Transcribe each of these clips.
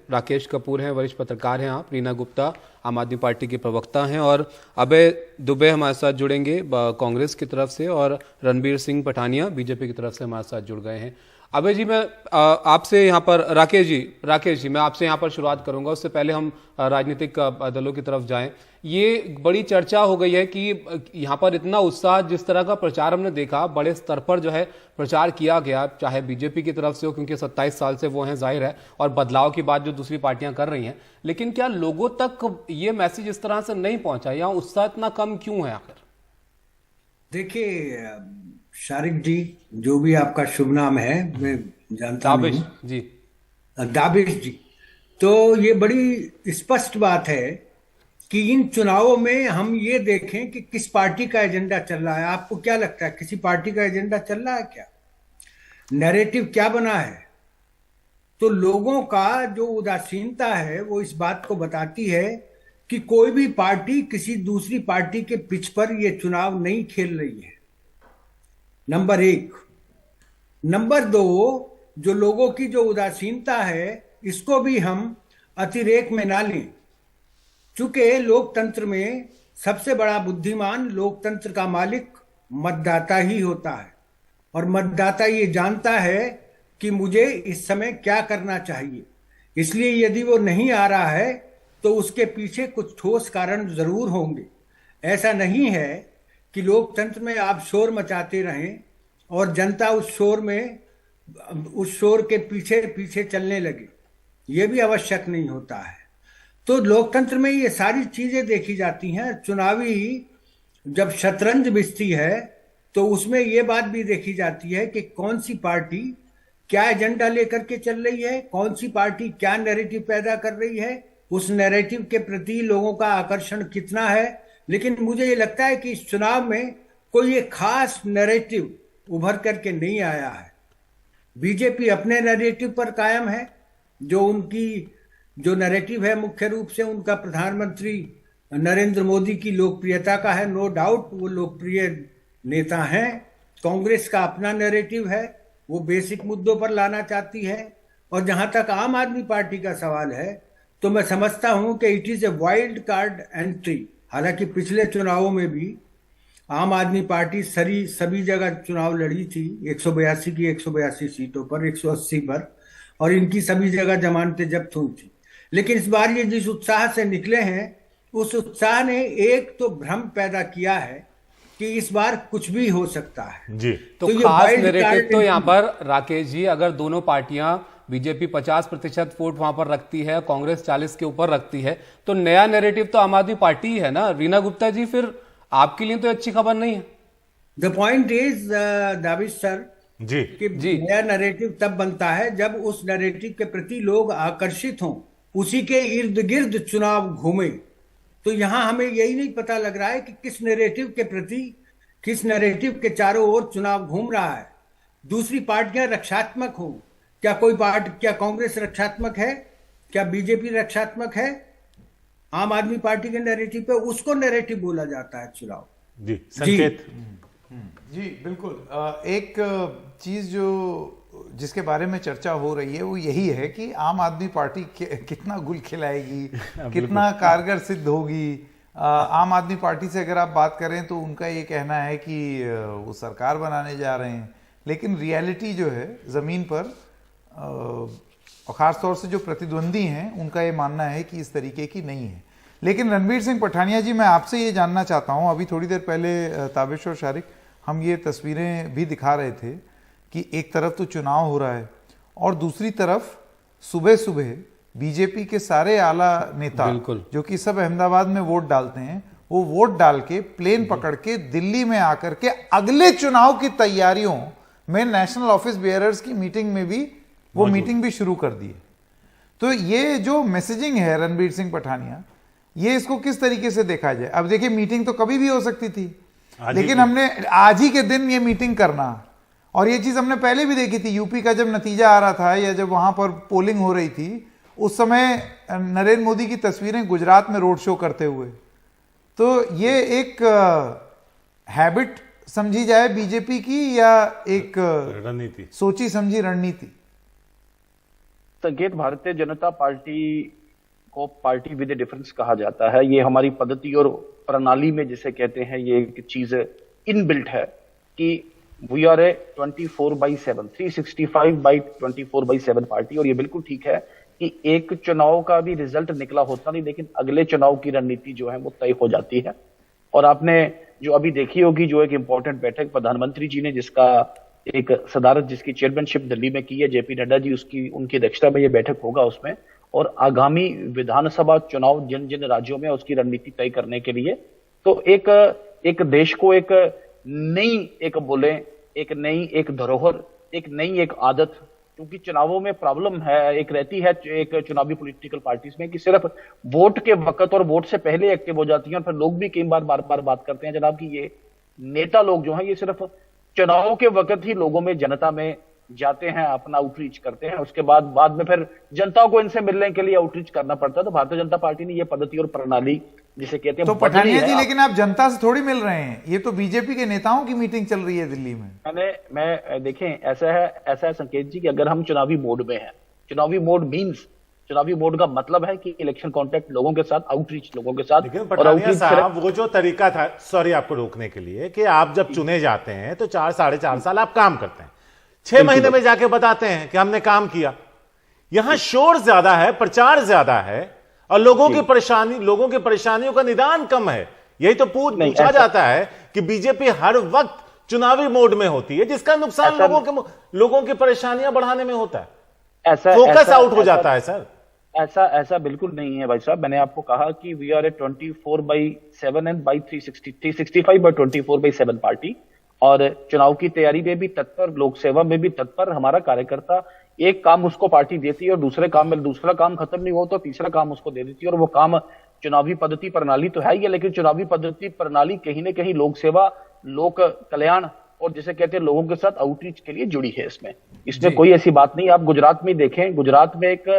राकेश कपूर हैं, वरिष्ठ पत्रकार हैं आप, रीना गुप्ता आम आदमी पार्टी के प्रवक्ता हैं, और अभय दुबे हमारे साथ जुड़ेंगे कांग्रेस की तरफ से, और रणबीर सिंह पठानिया बीजेपी की तरफ से हमारे साथ जुड़ गए हैं। अभय जी, मैं आपसे यहाँ पर राकेश जी मैं आपसे यहाँ पर शुरुआत करूंगा। उससे पहले हम राजनीतिक दलों की तरफ जाएं। ये बड़ी चर्चा हो गई है कि यहाँ पर इतना उत्साह, जिस तरह का प्रचार हमने देखा, बड़े स्तर पर जो है प्रचार किया गया, चाहे बीजेपी की तरफ से हो, क्योंकि 27 साल से वो हैं, जाहिर है, और बदलाव की बात जो दूसरी पार्टियां कर रही हैं, लेकिन क्या लोगों तक ये मैसेज इस तरह से नहीं पहुंचा, या उत्साह इतना कम क्यों है आखिर? देखिए शारिक जी, जो भी आपका शुभ नाम है मैं जानता नहीं दाबिश हूँ। जी। दाबिश जी, तो ये बड़ी स्पष्ट बात है कि इन चुनावों में हम ये देखें कि किस पार्टी का एजेंडा चल रहा है। आपको क्या लगता है, किसी पार्टी का एजेंडा चल रहा है क्या? नैरेटिव क्या बना है? तो लोगों का जो उदासीनता है वो इस बात को बताती है कि कोई भी पार्टी किसी दूसरी पार्टी के पिच पर ये चुनाव नहीं खेल रही है, नंबर एक। नंबर दो, जो लोगों की जो उदासीनता है इसको भी हम अतिरेक में ना लें, चूंकि लोकतंत्र में सबसे बड़ा बुद्धिमान, लोकतंत्र का मालिक मतदाता ही होता है, और मतदाता ये जानता है कि मुझे इस समय क्या करना चाहिए। इसलिए यदि वो नहीं आ रहा है तो उसके पीछे कुछ ठोस कारण जरूर होंगे। ऐसा नहीं है कि लोकतंत्र में आप शोर मचाते रहें और जनता उस शोर के पीछे पीछे चलने लगे, ये भी आवश्यक नहीं होता है। तो लोकतंत्र में ये सारी चीजें देखी जाती हैं। चुनावी जब शतरंज बिछती है तो उसमें ये बात भी देखी जाती है कि कौन सी पार्टी क्या एजेंडा लेकर के चल रही है, कौन सी पार्टी क्या नैरेटिव पैदा कर रही है, उस नैरेटिव के प्रति लोगों का आकर्षण कितना है। लेकिन मुझे ये लगता है कि इस चुनाव में कोई एक खास नैरेटिव उभर करके नहीं आया है। बीजेपी अपने नैरेटिव पर कायम है। जो नैरेटिव है मुख्य रूप से उनका प्रधानमंत्री नरेंद्र मोदी की लोकप्रियता का है, नो डाउट वो लोकप्रिय नेता हैं। कांग्रेस का अपना नैरेटिव है, वो बेसिक मुद्दों पर लाना चाहती है। और जहां तक आम आदमी पार्टी का सवाल है तो मैं समझता हूं कि it is a wild card entry. हालांकि पिछले चुनावों में भी आम आदमी पार्टी सभी जगह चुनाव लड़ी थी, 182 की 182 सीटों पर, 180 पर, और इनकी सभी जगह जमानतें जब्त हुई थी। लेकिन इस बार ये जिस उत्साह से निकले हैं, उस उत्साह ने एक तो भ्रम पैदा किया है कि इस बार कुछ भी हो सकता है जी। तो ये खास नैरेटिव तो यहाँ पर राकेश जी, अगर दोनों पार्टियां, बीजेपी 50% वोट वहां पर रखती है, कांग्रेस 40 के ऊपर रखती है, तो नया नैरेटिव तो आम आदमी पार्टी ही है ना, रीना गुप्ता जी? फिर आपके लिए तो अच्छी खबर नहीं है। द पॉइंट इज दाविश सर जी कि नया नैरेटिव तब बनता है जब उस नैरेटिव के प्रति लोग आकर्षित हों, उसी के इर्द गिर्द चुनाव घूमे। तो यहां हमें यही नहीं पता लग रहा है कि किस नैरेटिव के प्रति, किस नैरेटिव के चारों ओर चुनाव घूम रहा है। दूसरी पार्टियां रक्षात्मक हो, क्या कांग्रेस रक्षात्मक है, क्या बीजेपी रक्षात्मक है? आम आदमी पार्टी के नैरेटिव पे उसको नैरेटिव बोला जाता है चुनाव। जी संकेत जी बिल्कुल। एक चीज जिसके बारे में चर्चा हो रही है वो यही है कि आम आदमी पार्टी कितना गुल खिलाएगी, कितना कारगर सिद्ध होगी। आम आदमी पार्टी से अगर आप बात करें तो उनका ये कहना है कि वो सरकार बनाने जा रहे हैं, लेकिन रियलिटी जो है ज़मीन पर, और ख़ासतौर से जो प्रतिद्वंदी हैं उनका ये मानना है कि इस तरीके की नहीं है। लेकिन रणबीर सिंह पठानिया जी, मैं आपसे ये जानना चाहता हूँ, अभी थोड़ी देर पहले ताबिश और शारिक हम ये तस्वीरें भी दिखा रहे थे कि एक तरफ तो चुनाव हो रहा है और दूसरी तरफ सुबह सुबह बीजेपी के सारे आला नेता जो कि सब अहमदाबाद में वोट डालते हैं, वो वोट डाल के प्लेन पकड़ के दिल्ली में आकर के अगले चुनाव की तैयारियों में नेशनल ऑफिस बेयरर्स की मीटिंग में भी वो मीटिंग भी शुरू कर दी है। तो ये जो मैसेजिंग है रणबीर सिंह पठानिया, ये इसको किस तरीके से देखा जाए? अब देखिए, मीटिंग तो कभी भी हो सकती थी, लेकिन हमने आज ही के दिन ये मीटिंग करना, और ये चीज हमने पहले भी देखी थी। यूपी का जब नतीजा आ रहा था या जब वहां पर पोलिंग हो रही थी, उस समय नरेंद्र मोदी की तस्वीरें गुजरात में रोड शो करते हुए। तो ये एक हैबिट समझी जाए बीजेपी की या एक रणनीति, सोची समझी रणनीति? संकेत, भारतीय जनता पार्टी को पार्टी विद डिफरेंस कहा जाता है। ये हमारी पद्धति और प्रणाली में जिसे कहते हैं, ये एक चीज इनबिल्ट है कि वी आर ए 24/7 365/24/7 पार्टी। और ये बिल्कुल ठीक है कि एक चुनाव का भी रिजल्ट निकला होता नहीं, लेकिन अगले चुनाव की रणनीति जो है वो तय हो जाती है। और आपने जो अभी देखी होगी, जो एक इंपॉर्टेंट बैठक प्रधानमंत्री जी ने, जिसका एक सदारत, जिसकी चेयरमैनशिप दिल्ली में की है जेपी नड्डा जी, उसकी उनकी अध्यक्षता में ये बैठक होगा उसमें, और आगामी विधानसभा चुनाव जिन जिन राज्यों में, उसकी रणनीति तय करने के लिए। तो एक देश को एक नई एक धरोहर, एक नई एक आदत, क्योंकि चुनावों में प्रॉब्लम है एक रहती है एक चुनावी पॉलिटिकल पार्टीज में कि सिर्फ वोट के वक्त और वोट से पहले एक्टिव हो जाती हैं। और फिर लोग भी कई बार बात करते हैं जनाब कि ये नेता लोग जो हैं ये सिर्फ चुनाव के वक्त ही लोगों में, जनता में जाते हैं, अपना आउटरीच करते हैं, उसके बाद में फिर जनता को इनसे मिलने के लिए आउटरीच करना पड़ता है। तो भारतीय जनता पार्टी ने ये पद्धति और प्रणाली जिसे कहते हैं तो पठानिया जी, लेकिन आप जनता से थोड़ी मिल रहे हैं, ये तो बीजेपी के नेताओं की मीटिंग चल रही है दिल्ली में। मैं देखें, ऐसा है संकेत जी कि अगर हम चुनावी मोड में हैं, चुनावी मोड का मतलब है कि इलेक्शन कॉन्टेक्ट लोगों के साथ, आउटरीच लोगों के साथ। लेकिन पठानिया साहब, वो जो तरीका था, सॉरी आपको रोकने के लिए, कि आप जब चुने जाते हैं तो 4-4.5 साल आप काम करते हैं, 6 महीने में जाके बताते हैं कि हमने काम किया। यहां शोर ज्यादा है, प्रचार ज्यादा है, और लोगों की परेशानियों का निदान कम है। यही तो पूछा जाता है कि बीजेपी हर वक्त चुनावी मोड में होती है, जिसका नुकसान लोगों की परेशानियां बढ़ाने में होता है, फोकस आउट हो जाता है। सर ऐसा बिल्कुल नहीं है भाई साहब। मैंने आपको कहा कि we are a 24/7 and 365/24/7 party, और चुनाव की तैयारी में भी तत्पर, लोक सेवा में भी तत्पर। हमारा कार्यकर्ता एक काम उसको पार्टी देती है और दूसरे काम में दूसरा काम खत्म नहीं हो तो तीसरा काम उसको दे देती है, और वो काम चुनावी पद्धति प्रणाली तो है ही है, लेकिन चुनावी पद्धति प्रणाली कहीं ना कहीं लोक सेवा, लोक कल्याण और जिसे कहते हैं लोगों के साथ आउटरीच के लिए जुड़ी है। इसमें कोई ऐसी बात नहीं। आप गुजरात में देखें, गुजरात में एक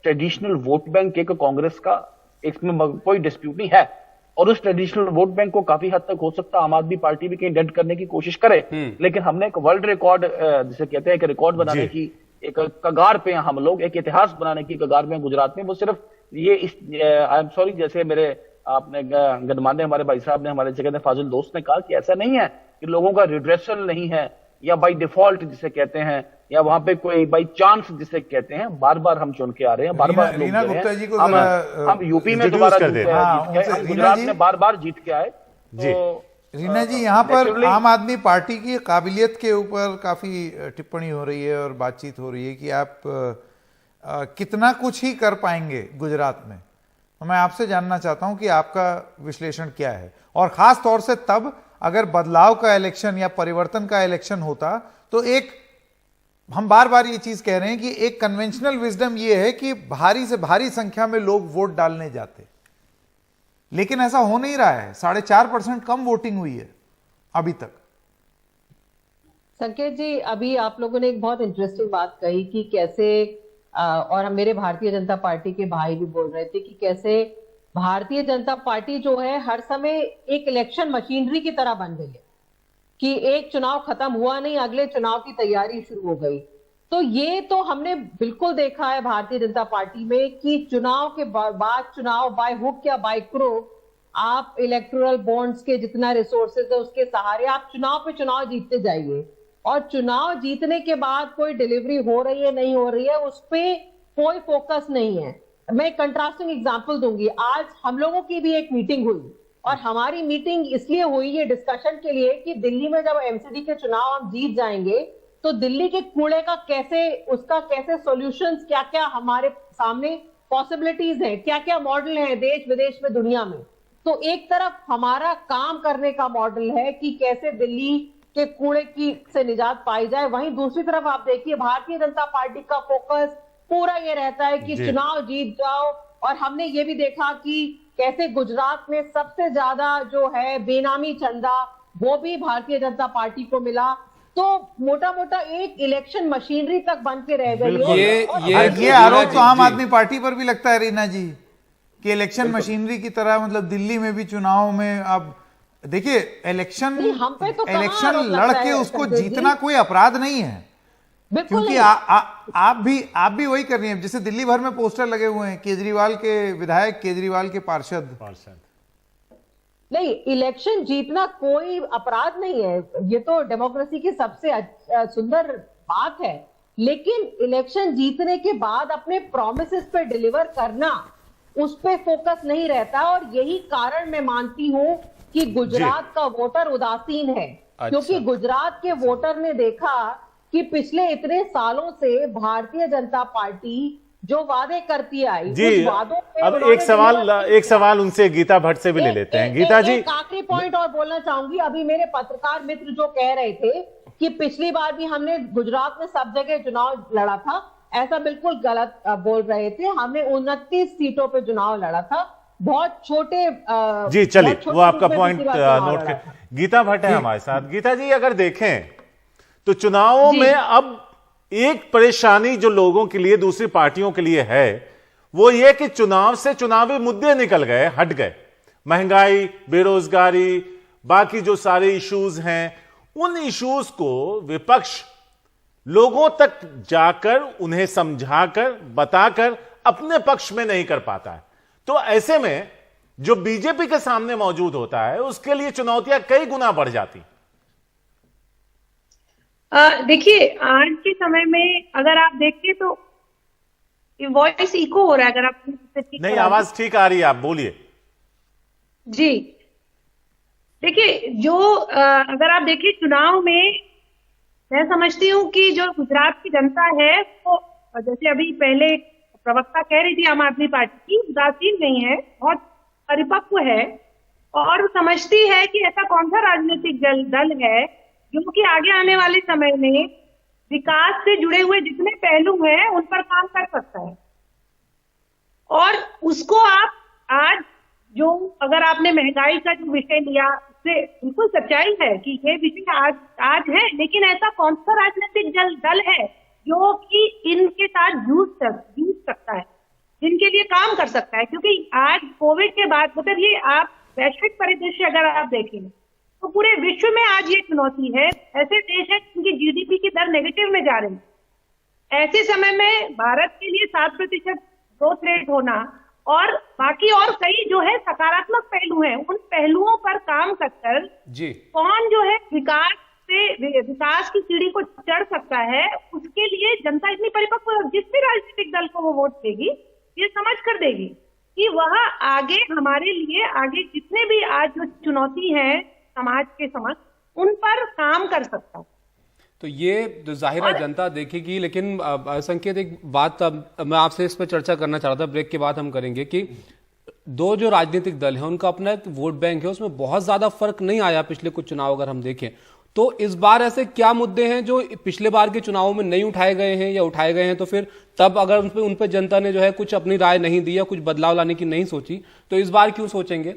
ट्रेडिशनल वोट बैंक एक कांग्रेस का, इसमें कोई डिस्प्यूट नहीं है, और उस ट्रेडिशनल वोट बैंक को काफी हद तक हो सकता है आम आदमी पार्टी भी कहीं डेंट करने की कोशिश करे, लेकिन हमने एक वर्ल्ड रिकॉर्ड जिसे कहते हैं एक रिकॉर्ड बनाने की एक कगार पे, हम लोग एक इतिहास बनाने की कगार में गुजरात में। वो सिर्फ ये आई एम सॉरी, जैसे मेरे आपने गणमान्य हमारे भाई साहब ने, हमारे जगह फाजिल दोस्त ने कहा कि ऐसा नहीं है कि लोगों का रिड्रेसल नहीं है, या बाई डिफॉल्ट जिसे कहते हैं, या वहां पे कोई बाई चांस जिसे कहते हैं, बार बार हम चुन के आ रहे हैं, बार बार रीना गुप्ता जी को हम यूपी में दोबारा गुजरात में बार बार जीत के आए। तो रीना जी, यहाँ पर आम आदमी पार्टी की काबिलियत के ऊपर काफी टिप्पणी हो रही है और बातचीत हो रही है कि आप कितना कुछ ही कर पाएंगे गुजरात में। तो मैं आपसे जानना चाहता हूं कि आपका विश्लेषण क्या है, और खास तौर से तब अगर बदलाव का इलेक्शन या परिवर्तन का इलेक्शन होता तो एक, हम बार बार ये चीज कह रहे हैं कि एक कन्वेंशनल विजडम ये है कि भारी से भारी संख्या में लोग वोट डालने जाते, लेकिन ऐसा हो नहीं रहा है। 4.5% कम वोटिंग हुई है अभी तक। संकेत जी, अभी आप लोगों ने एक बहुत इंटरेस्टिंग बात कही कि कैसे, और हम मेरे भारतीय जनता पार्टी के भाई भी बोल रहे थे कि कैसे भारतीय जनता पार्टी जो है हर समय एक इलेक्शन मशीनरी की तरह बन गई है, कि एक चुनाव खत्म हुआ नहीं, अगले चुनाव की तैयारी शुरू हो गई। तो ये तो हमने बिल्कुल देखा है भारतीय जनता पार्टी में कि चुनाव के बाद चुनाव बाय हुक या बाय क्रुक, आप इलेक्टोरल बॉन्ड्स के जितना रिसोर्सेज है उसके सहारे आप चुनाव पे चुनाव जीतते जाइए, और चुनाव जीतने के बाद कोई डिलीवरी हो रही है नहीं हो रही है उस पर कोई फोकस नहीं है। मैं एक कंट्रास्टिंग एग्जांपल दूंगी। आज हम लोगों की भी एक मीटिंग हुई, और हमारी मीटिंग इसलिए हुई है डिस्कशन के लिए कि दिल्ली में जब एमसीडी के चुनाव हम जीत जाएंगे तो दिल्ली के कूड़े का कैसे सॉल्यूशंस, क्या क्या हमारे सामने पॉसिबिलिटीज हैं, क्या क्या मॉडल है देश विदेश में दुनिया में। तो एक तरफ हमारा काम करने का मॉडल है कि कैसे दिल्ली के कूड़े की से निजात पाई जाए, वहीं दूसरी तरफ आप देखिए भारतीय जनता पार्टी का फोकस पूरा ये रहता है कि चुनाव जीत जाओ। और हमने ये भी देखा कि कैसे गुजरात में सबसे ज्यादा जो है बेनामी चंदा वो भी भारतीय जनता पार्टी को मिला। तो मोटा मोटा एक इलेक्शन मशीनरी तक बन के रह गई है। ये आरोप तो आम आदमी पार्टी पर भी लगता है रीना जी, कि इलेक्शन मशीनरी की तरह, मतलब दिल्ली में भी चुनाव में अब देखिए इलेक्शन लड़ लड़के उसको जीतना कोई अपराध नहीं है। बिल्कुल क्योंकि नहीं। आप भी वही कर रही हैं, जैसे दिल्ली भर में पोस्टर लगे हुए हैं, केजरीवाल के विधायक, केजरीवाल के पार्षद। नहीं, इलेक्शन जीतना कोई अपराध नहीं है, ये तो डेमोक्रेसी की सबसे सुंदर बात है। लेकिन इलेक्शन जीतने के बाद अपने प्रोमिसेस पे डिलीवर करना, उस पे फोकस नहीं रहता। और यही कारण मैं मानती हूं कि गुजरात का वोटर उदासीन है। क्योंकि गुजरात के वोटर ने देखा कि पिछले इतने सालों से भारतीय जनता पार्टी जो वादे करती आई, जी, उस वादों पे अब उन्होंने एक सवाल उनसे गीता भट्ट से भी ले लेते हैं। गीता जी, एक आखिरी पॉइंट और बोलना चाहूंगी। अभी मेरे पत्रकार मित्र जो कह रहे थे कि पिछली बार भी हमने गुजरात में सब जगह चुनाव लड़ा था, ऐसा बिल्कुल गलत बोल रहे थे। हमने 29 सीटों पे चुनाव लड़ा था, बहुत छोटे जी चलिए, वो आपका ग्रुप में पॉइंट पिछली बार चुनाव नोट लड़ा कर। था। गीता भट्ट है हमारे साथ। गीता जी, अगर देखें तो चुनावों में अब एक परेशानी जो लोगों के लिए, दूसरी पार्टियों के लिए है, वो ये कि चुनाव से चुनावी मुद्दे निकल गए, हट गए। महंगाई, बेरोजगारी, बाकी जो सारे इश्यूज हैं, उन इश्यूज को विपक्ष लोगों तक जाकर, उन्हें समझाकर, बताकर अपने पक्ष में नहीं कर पाता है। तो ऐसे में जो बीजेपी के सामने मौजूद होता है, उसके लिए चुनौतियां कई गुना बढ़ जाती। देखिए, आज के समय में अगर आप देखें तो वॉइस इको हो रहा है। अगर आप नहीं, आवाज ठीक आ रही है, आप बोलिए। जी, देखिए, जो अगर आप देखिए चुनाव में, मैं समझती हूँ कि जो गुजरात की जनता है वो, जैसे अभी पहले प्रवक्ता कह रही थी, आम आदमी पार्टी की उदासीन नहीं है, बहुत परिपक्व है और समझती है कि ऐसा कौन सा राजनीतिक दल है जो कि आगे आने वाले समय में विकास से जुड़े हुए जितने पहलू हैं उन पर काम कर सकता है। और उसको आप आज जो, अगर आपने महंगाई का जो विषय लिया, उससे बिल्कुल सच्चाई है कि ये विषय आज है, लेकिन ऐसा कौन सा राजनीतिक दल है जो कि इनके साथ जूझ सकता है, जिनके लिए काम कर सकता है। क्योंकि आज कोविड के बाद, मतलब ये आप वैश्विक परिदृश्य अगर आप देखें तो पूरे विश्व में आज ये चुनौती है। ऐसे देश हैं जिनकी जीडीपी की दर नेगेटिव में जा रही है। ऐसे समय में भारत के लिए 7% ग्रोथ रेट होना और बाकी और कई जो है सकारात्मक पहलू हैं, उन पहलुओं पर काम कर जी, कौन जो है विकास की सीढ़ी को चढ़ सकता है, उसके लिए जनता इतनी परिपक्व, जिस भी राजनीतिक दल को वो वोट देगी, ये समझ कर देगी कि वह आगे हमारे लिए, आगे जितने भी आज जो चुनौती है समाज के समक्ष, उन पर काम कर सकता है। तो ये तो जाहिर है जनता देखेगी। लेकिन संकेत, एक बात मैं आपसे इस पर चर्चा करना चाह रहा था, ब्रेक के बाद हम करेंगे, कि दो जो राजनीतिक दल हैं उनका अपना एक वोट बैंक है, उसमें बहुत ज्यादा फर्क नहीं आया पिछले कुछ चुनाव अगर हम देखें तो। इस बार ऐसे क्या मुद्दे हैं जो पिछले बार के चुनावों में नहीं उठाए गए हैं या उठाए गए हैं, तो फिर तब अगर उन पे जनता ने जो है कुछ अपनी राय नहीं दी या कुछ बदलाव लाने की नहीं सोची, तो इस बार क्यों सोचेंगे?